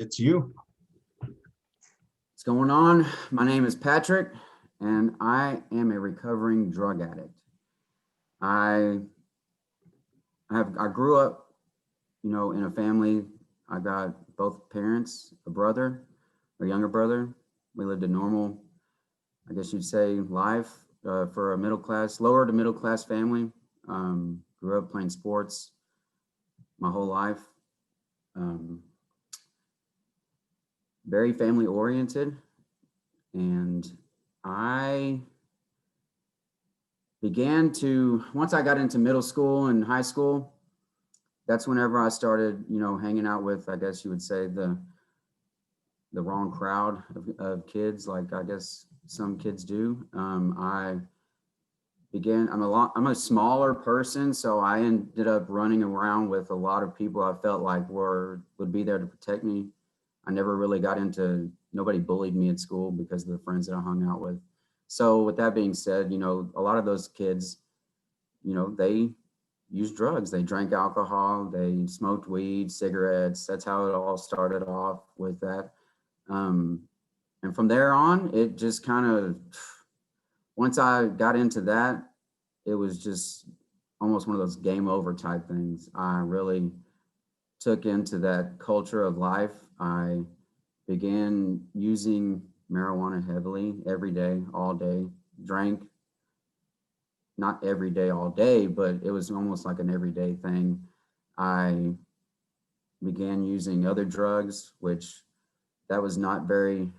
It's you. What's going on? My name is Patrick, and I am a recovering drug addict. I I grew up, in a family. I got both parents, a brother, a younger brother. We lived a normal, I guess you'd say, life for a middle class, lower to middle class family. Grew up playing sports my whole life. Um, Very family oriented, and I began to once I got into middle school and high school, that's whenever I started, hanging out with, I guess you would say, the wrong crowd of kids, like I guess some kids do. I'm a smaller person, so I ended up running around with a lot of people I felt like would be there to protect me. I never really got into Nobody bullied me at school because of the friends that I hung out with. So with that being said, a lot of those kids, they used drugs. They drank alcohol, they smoked weed, cigarettes. That's how it all started off with that. Um, and from there on, it just kind of, once I got into that, it was just almost one of those game over type things. I really took into that culture of life. I began using marijuana heavily every day, all day, drank not every day, all day, but it was almost like an everyday thing. I began using other drugs, which that was not very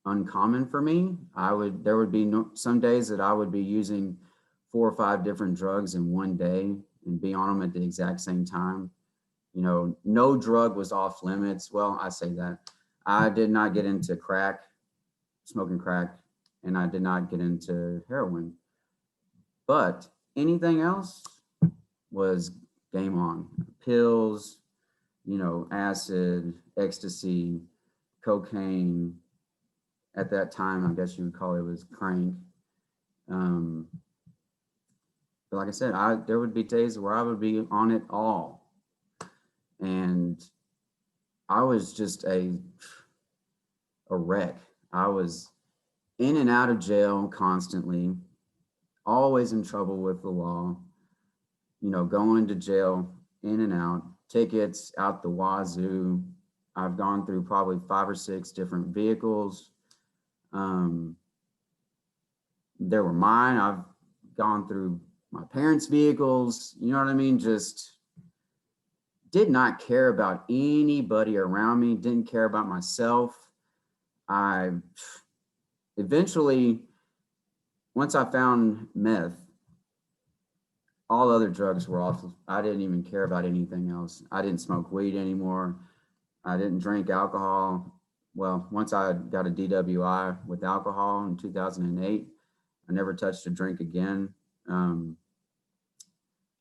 uncommon for me. There would be some days that I would be using 4 or 5 different drugs in one day and be on them at the exact same time. No drug was off limits. Well, I say that. I did not get into smoking crack, and I did not get into heroin. But anything else was game on. Pills, acid, ecstasy, cocaine. At that time, I guess you would call it was crank. Um, but like I said, there would be days where I would be on it all, and I was just a wreck. I was in and out of jail constantly, always in trouble with the law. Going to jail, in and out, tickets out the wazoo. I've gone through probably 5 or 6 different vehicles. Um, there were mine. I've gone through my parents' vehicles. You know what I mean? Just did not care about anybody around me, didn't care about myself. I eventually, once I found meth, all other drugs were off. I didn't even care about anything else. I didn't smoke weed anymore. I didn't drink alcohol. Well, once I got a DWI with alcohol in 2008, I never touched a drink again. Um,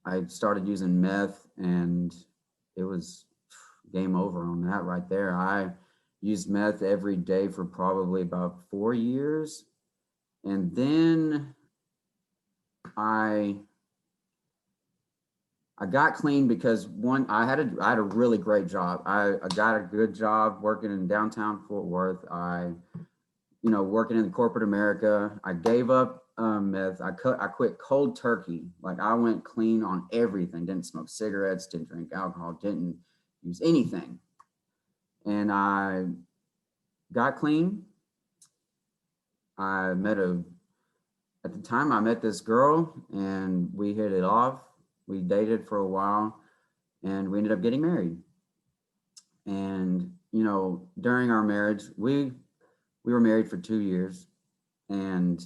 I started using meth, and it was game over on that right there. I used meth every day for probably about 4 years. And then I I got clean because one, I had a really great job. I got a good job working in downtown Fort Worth. Working in the corporate America. I gave up meth. I quit cold turkey. Like I went clean on everything. Didn't smoke cigarettes. Didn't drink alcohol. Didn't use anything. And I got clean. I met a At the time I met this girl and we hit it off. We dated for a while and we ended up getting married. And during our marriage, we were married for 2 years, and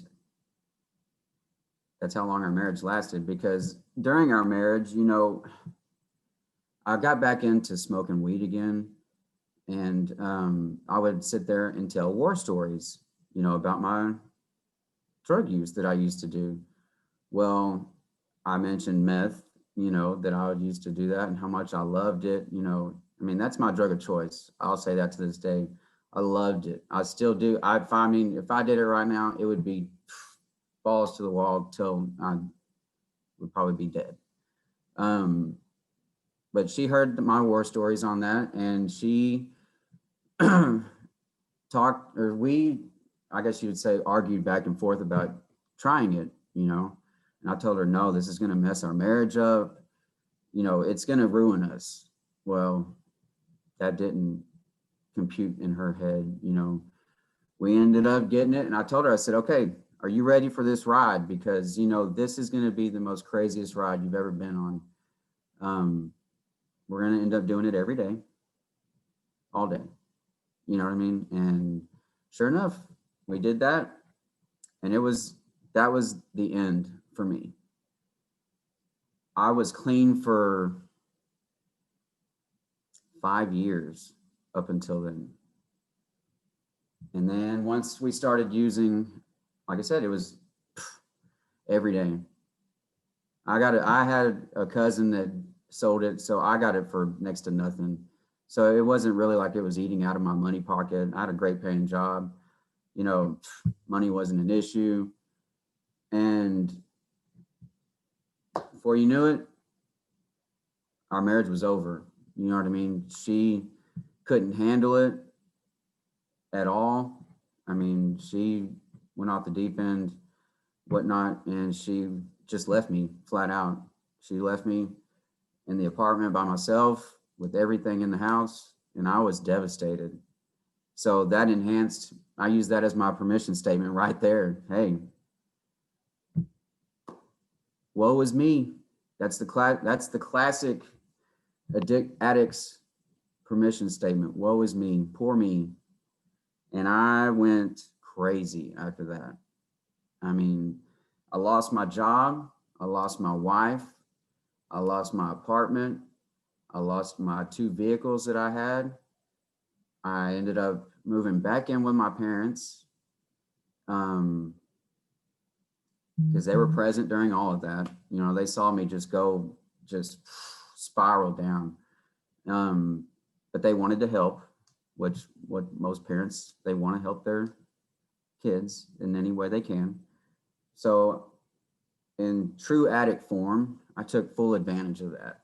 that's how long our marriage lasted. Because during our marriage, I got back into smoking weed again, and I would sit there and tell war stories, about my drug use that I used to do. Well, I mentioned meth, that I would used to do that and how much I loved it. I mean, that's my drug of choice. I'll say that to this day. I loved it. I still do. I mean, if I did it right now, it would be balls to the wall till I would probably be dead. Um, but she heard my war stories on that, and she talked, or we, I guess you would say, argued back and forth about trying it, you know. And I told her, no, this is going to mess our marriage up. You know, it's going to ruin us. Well, that didn't compute in her head, you know. We ended up getting it. And I told her, I said, okay, are you ready for this ride? Because, you know, this is going to be the most craziest ride you've ever been on. We're going to end up doing it every day, all day. You know what I mean? And sure enough, we did that. And that was the end for me. I was clean for 5 years up until then. And then once we started using, like I said, it was every day. I had a cousin that sold it, so I got it for next to nothing. So it wasn't really like it was eating out of my money pocket. I had a great paying job. You know, money wasn't an issue. And before you knew it, our marriage was over. You know what I mean? She couldn't handle it at all. I mean, she went off the deep end, whatnot, and she just left me flat out. She left me in the apartment by myself with everything in the house, and I was devastated. So that enhanced, I use that as my permission statement right there. Hey, woe is me. That's the classic addict's permission statement. Woe is me, poor me. And I went crazy after that. I mean, I lost my job, I lost my wife, I lost my apartment, I lost my 2 vehicles that I had. I ended up moving back in with my parents because they were present during all of that. You know, they saw me just spiral down. But they wanted to help, which what most parents, they want to help their kids in any way they can. So in true addict form, I took full advantage of that.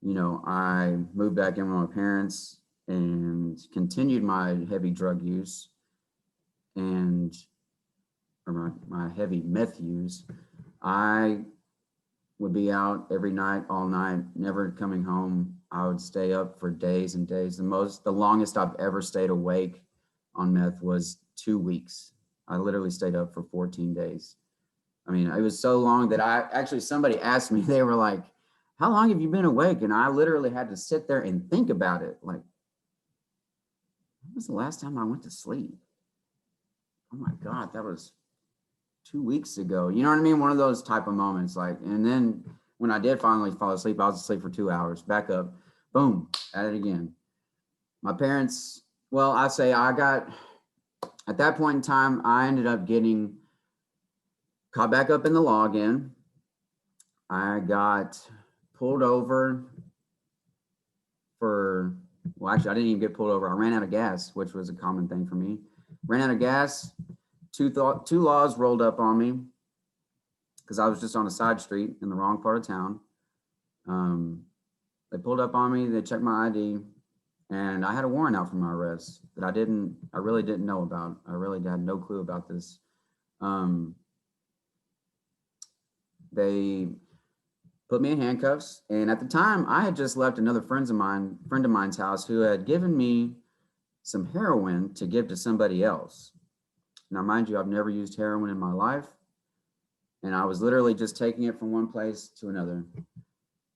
You know, I moved back in with my parents and continued my heavy drug use and or my heavy meth use. I would be out every night, all night, never coming home. I would stay up for days and days. The longest I've ever stayed awake on meth was 2 weeks. I literally stayed up for 14 days. I mean, it was so long that somebody asked me, they were like, how long have you been awake? And I literally had to sit there and think about it. Like, when was the last time I went to sleep? Oh my God, that was 2 weeks ago. You know what I mean? One of those type of moments. Like, and then when I did finally fall asleep, I was asleep for 2 hours, back up, boom, at it again. My parents, well, at that point in time, I ended up getting caught back up in the law again. I got pulled over well, actually, I didn't even get pulled over. I ran out of gas, which was a common thing for me. Ran out of gas. Two laws rolled up on me because I was just on a side street in the wrong part of town. They pulled up on me. They checked my ID, and I had a warrant out for my arrest that I really didn't know about. I really had no clue about this. They put me in handcuffs, and at the time, I had just left another friend of mine's house who had given me some heroin to give to somebody else. Now, mind you, I've never used heroin in my life, and I was literally just taking it from one place to another.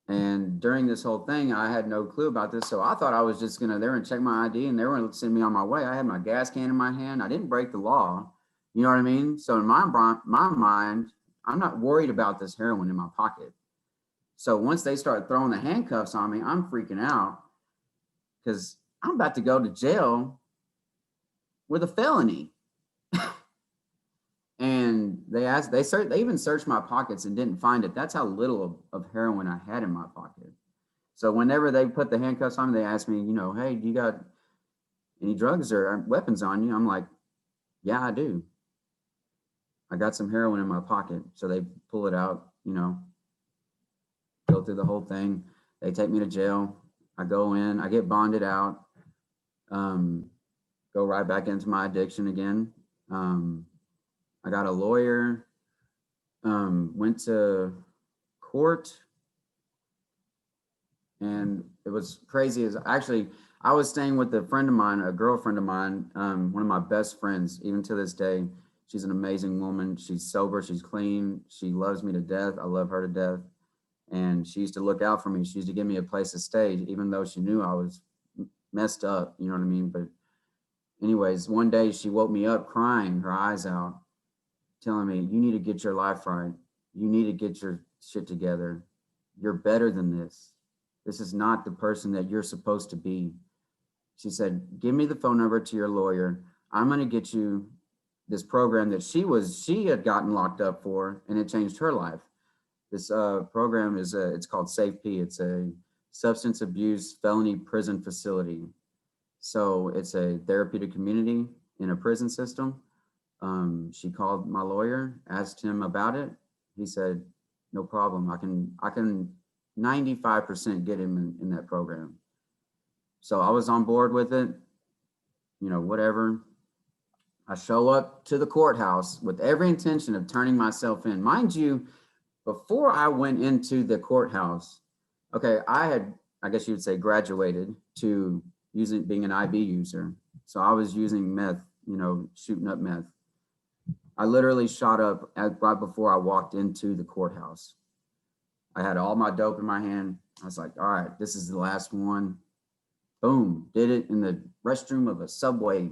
And during this whole thing, I had no clue about this, so I thought I was just gonna, they were gonna check my ID and they were gonna send me on my way. I had my gas can in my hand. I didn't break the law. You know what I mean? So in my mind, I'm not worried about this heroin in my pocket. So once they start throwing the handcuffs on me, I'm freaking out because I'm about to go to jail with a felony. And they even searched my pockets and didn't find it. That's how little of heroin I had in my pocket. So whenever they put the handcuffs on me, they asked me, you know, hey, do you got any drugs or weapons on you? I'm like, yeah, I do. I got some heroin in my pocket. So they pull it out, you know, go through the whole thing. They take me to jail. I go in, I get bonded out. Um, go right back into my addiction again. Um, I got a lawyer, went to court, and it was crazy. Is actually I was staying with a friend of mine, a girlfriend of mine, one of my best friends, even to this day. She's an amazing woman. She's sober. She's clean. She loves me to death. I love her to death. And she used to look out for me. She used to give me a place to stay, even though she knew I was messed up. You know what I mean? But anyways, one day she woke me up crying her eyes out, telling me, "You need to get your life right. You need to get your shit together. You're better than this. This is not the person that you're supposed to be." She said, "Give me the phone number to your lawyer. I'm going to get you this program that she had gotten locked up for, and it changed her life. This program is it's called SAFE-P. It's a substance abuse felony prison facility. So it's a therapeutic community in a prison system. She called my lawyer, asked him about it. He said, "No problem. I can 95% get him in that program." So I was on board with it, whatever. I show up to the courthouse with every intention of turning myself in. Mind you, before I went into the courthouse, okay, I guess you would say, graduated to being an IB user. So I was using meth, shooting up meth. I literally shot up right before I walked into the courthouse. I had all my dope in my hand. I was like, all right, this is the last one. Boom, did it in the restroom of a Subway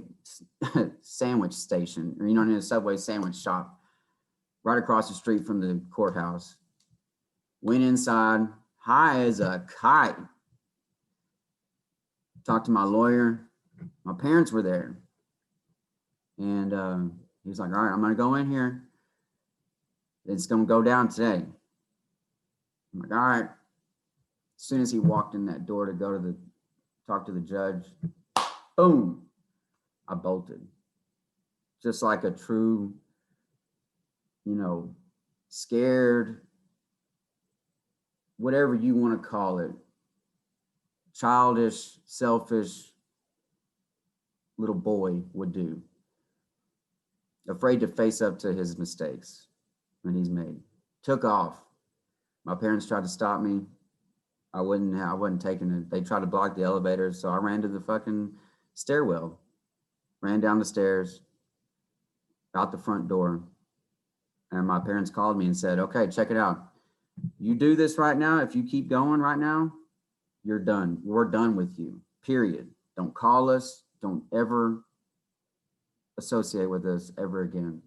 sandwich station, or, in a Subway sandwich shop right across the street from the courthouse. Went inside, high as a kite. Talked to my lawyer. My parents were there. And he was like, all right, I'm going to go in here. It's going to go down today. I'm like, all right. As soon as he walked in that door to go to talk to the judge, boom, I bolted. Just like a true, scared, whatever you want to call it, childish, selfish little boy would do. Afraid to face up to his mistakes that he's made. Took off. My parents tried to stop me. I wasn't taking it. They tried to block the elevators, so I ran to the fucking stairwell. Ran down the stairs, out the front door. And my parents called me and said, "Okay, check it out. You do this right now. If you keep going right now, you're done. We're done with you. Period. Don't call us. Don't ever associate with us ever again."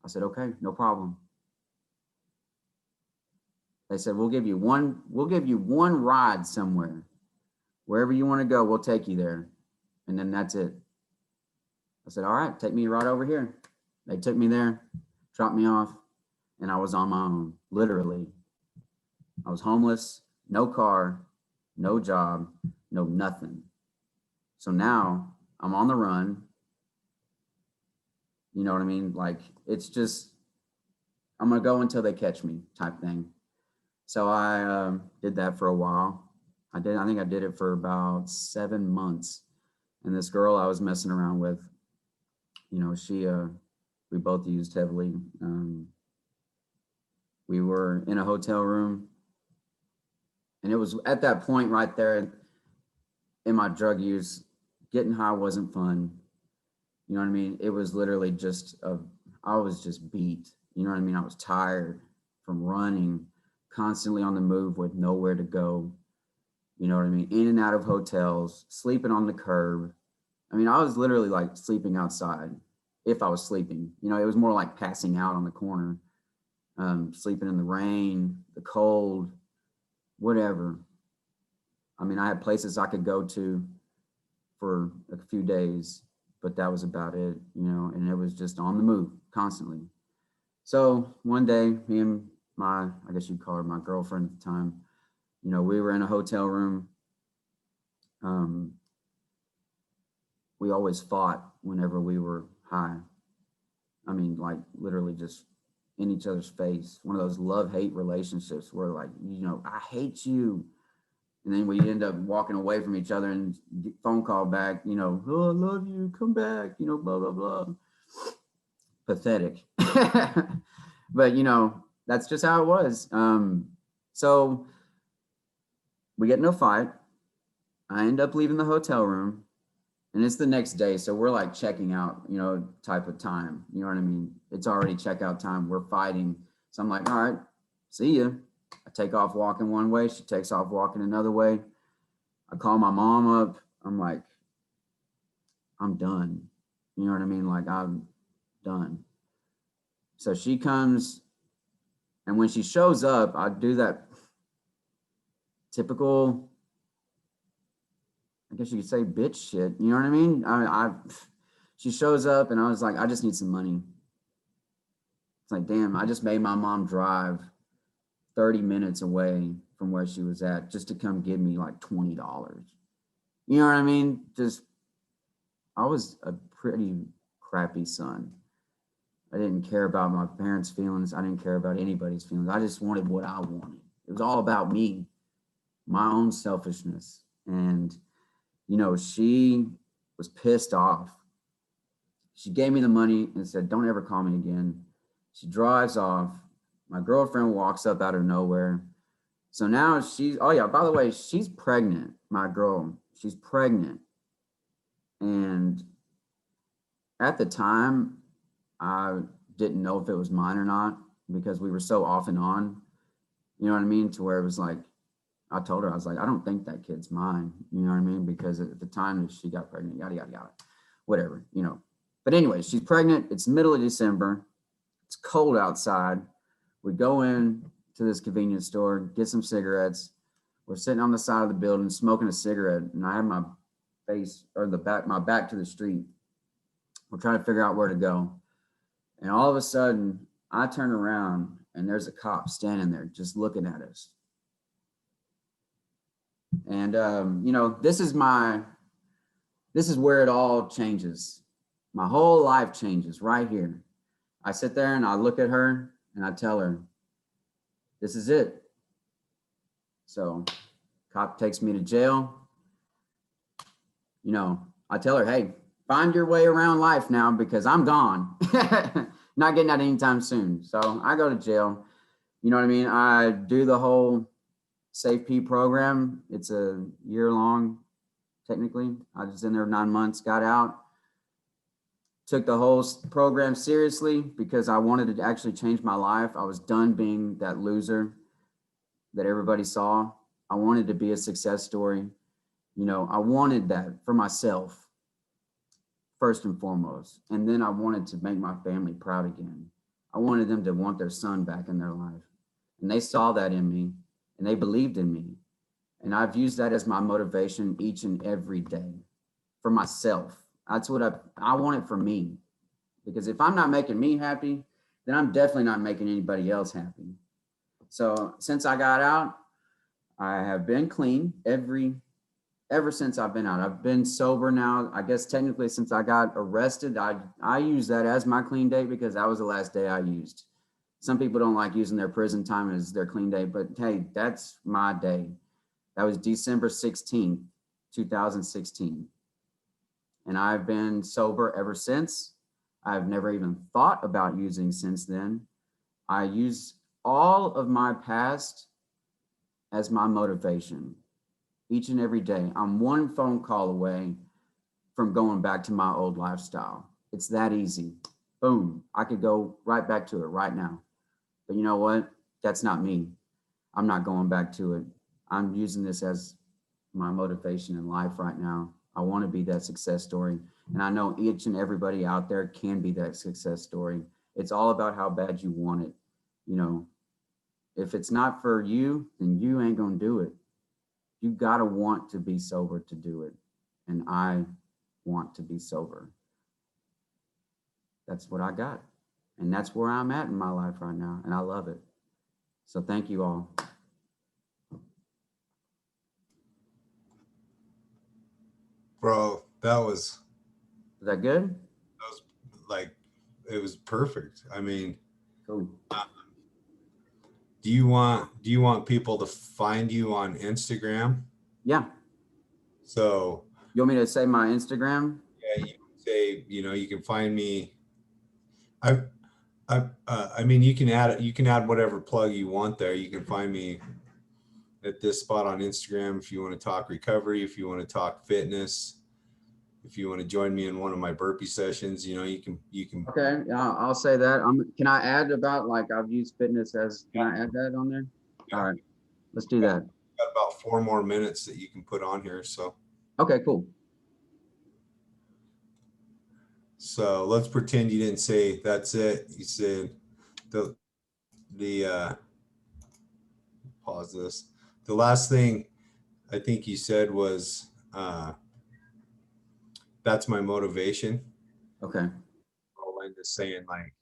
I said, "Okay, no problem." They said, we'll give you one ride somewhere. Wherever you want to go, we'll take you there. And then that's it. I said, all right, take me right over here. They took me there, dropped me off, and I was on my own, literally. I was homeless, no car, no job, no nothing. So now I'm on the run. You know what I mean? Like, it's just, I'm going to go until they catch me type thing. So I did that for a while. I think I did it for about 7 months. And this girl I was messing around with, we both used heavily. We were in a hotel room. And it was at that point right there in my drug use, getting high wasn't fun. You know what I mean? It was literally I was just beat. You know what I mean? I was tired from running, constantly on the move with nowhere to go. You know what I mean? In and out of hotels, sleeping on the curb. I mean, I was literally like sleeping outside if I was sleeping. It was more like passing out on the corner, sleeping in the rain, the cold, whatever. I mean, I had places I could go to for a few days, but that was about it, and it was just on the move constantly. So one day, me and I guess you'd call her my girlfriend at the time, we were in a hotel room. We always fought whenever we were high. I mean, like literally just in each other's face. One of those love-hate relationships where like, I hate you. And then we end up walking away from each other and get phone call back, you know, oh, I love you, come back, you know, blah, blah, blah. Pathetic. But, you know, that's just how it was. So we get in a fight. I end up leaving the hotel room and it's the next day. So we're like checking out, you know, type of time. You know what I mean? It's already checkout time. We're fighting. So I'm like, all right, see ya. I take off walking one way. She takes off walking another way. I call my mom up. I'm like, I'm done. You know what I mean? Like, I'm done. So she comes, and when she shows up, I do that typical, I guess you could say, bitch shit. You know what I mean? She shows up, and I was like, I just need some money. It's like, damn, I just made my mom drive 30 minutes away from where she was at just to come give me like $20. You know what I mean? Just, I was a pretty crappy son. I didn't care about my parents' feelings. I didn't care about anybody's feelings. I just wanted what I wanted. It was all about me, my own selfishness. And, you know, she was pissed off. She gave me the money and said, don't ever call me again. She drives off. My girlfriend walks up out of nowhere. So now she's, oh yeah, by the way, she's pregnant, my girl. She's pregnant. And at the time, I didn't know if it was mine or not because we were so off and on, you know what I mean? To where it was like, I told her, I was like, I don't think that kid's mine, you know what I mean? Because at the time that she got pregnant, yada, yada, yada, whatever, you know. But anyway, she's pregnant. It's middle of December. It's cold outside. We go in to this convenience store, get some cigarettes. We're sitting on the side of the building smoking a cigarette, and I have my face or my back to the street. We're trying to figure out where to go. And all of a sudden, I turn around and there's a cop standing there just looking at us. And, you know, this is where it all changes. My whole life changes right here. I sit there and I look at her and I tell her, this is it. So cop takes me to jail. You know, I tell her, hey, find your way around life now because I'm gone. Not getting out anytime soon. So I go to jail. You know what I mean? I do the whole Safe P program. It's a year long, technically. I was in there 9 months, got out. Took the whole program seriously because I wanted to actually change my life. I was done being that loser that everybody saw. I wanted to be a success story. You know, I wanted that for myself, first and foremost. And then I wanted to make my family proud again. I wanted them to want their son back in their life. And they saw that in me and they believed in me. And I've used that as my motivation each and every day for myself. That's what I want it for me. Because if I'm not making me happy, then I'm definitely not making anybody else happy. So since I got out, I have been clean ever since I've been out. I've been sober now. I guess technically since I got arrested, I use that as my clean day because that was the last day I used. Some people don't like using their prison time as their clean day, but hey, that's my day. That was December 16th, 2016. And I've been sober ever since. I've never even thought about using since then. I use all of my past as my motivation each and every day. I'm one phone call away from going back to my old lifestyle. It's that easy. Boom. I could go right back to it right now. But you know what? That's not me. I'm not going back to it. I'm using this as my motivation in life right now. I want to be that success story. And I know each and everybody out there can be that success story. It's all about how bad you want it. You know, if it's not for you, then you ain't going to do it. You got to want to be sober to do it. And I want to be sober. That's what I got. And that's where I'm at in my life right now. And I love it. So thank you all. Bro, Is that good? that was like, it was perfect. I mean, Cool. do you want people to find you on Instagram? Yeah. So You want me to say my Instagram? yeah, you can say, you can find me. I, I mean, you can add whatever plug you want there. You can find me at this spot on Instagram if you want to talk recovery, if you want to talk fitness, if you want to join me in one of my burpee sessions, you can. Okay, yeah, I'll say that. Can I add about like I've used fitness as, can I add that on there? All Yeah, right, let's do that. got about 4 more minutes that you can put on here. Okay, cool. So let's pretend you didn't say that's it. You said the pause this. The last thing I think you said was that's my motivation. Okay. I'm just saying like,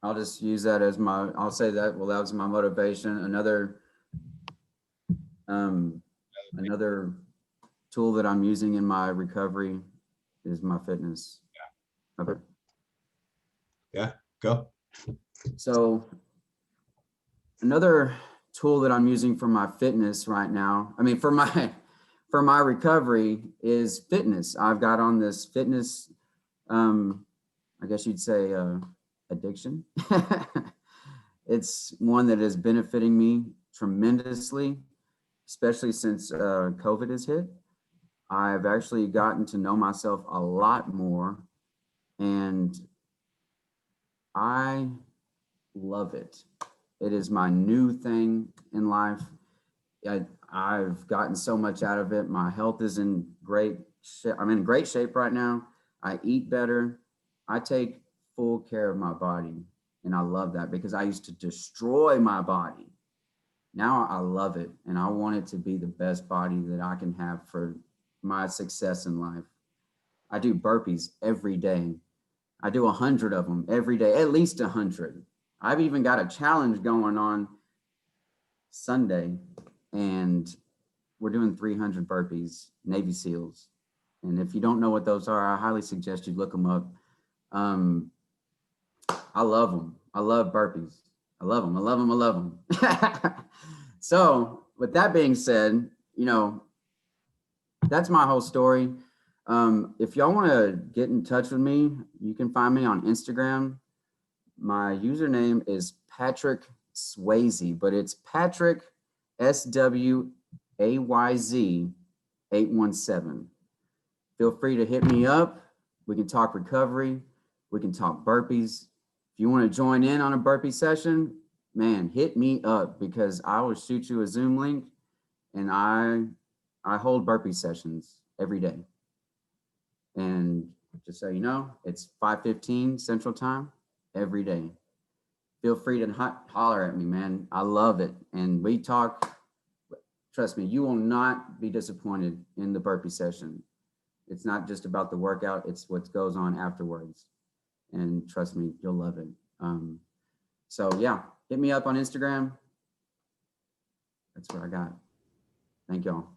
I'll just use that as I'll say that, well, that was my motivation. Another tool that I'm using in my recovery is my fitness. Okay. yeah, go. So another tool that I'm using for my fitness right now, I mean, for my recovery is fitness. I've got on this fitness, I guess you'd say, addiction. It's one that is benefiting me tremendously, especially since COVID has hit. I've actually gotten to know myself a lot more, and I love it. It is my new thing in life. I've gotten so much out of it. My health is in great shape. I'm in great shape right now. I eat better. I take full care of my body. And I love that because I used to destroy my body. Now I love it. And I want it to be the best body that I can have for my success in life. I do burpees every day. I do 100 of them every day, at least 100. I've even got a challenge going on Sunday, and we're doing 300 burpees, Navy SEALs. And if you don't know what those are, I highly suggest you look them up. I love them. I love burpees. I love them. I love them. I love them. So with that being said, that's my whole story. If y'all want to get in touch with me, you can find me on Instagram. My username is Patrick Swayze, but it's Patrick SWAYZ 817. Feel free to hit me up. We can talk recovery. We can talk burpees. If you want to join in on a burpee session, man, hit me up because I will shoot you a Zoom link, and I hold burpee sessions every day. And just so you know, it's 5:15 Central Time every day. Feel free to holler at me, man. I love it. And we talk, trust me, you will not be disappointed in the burpee session. It's not just about the workout, it's what goes on afterwards. And trust me, you'll love it. So yeah, hit me up on Instagram. That's what I got. Thank y'all.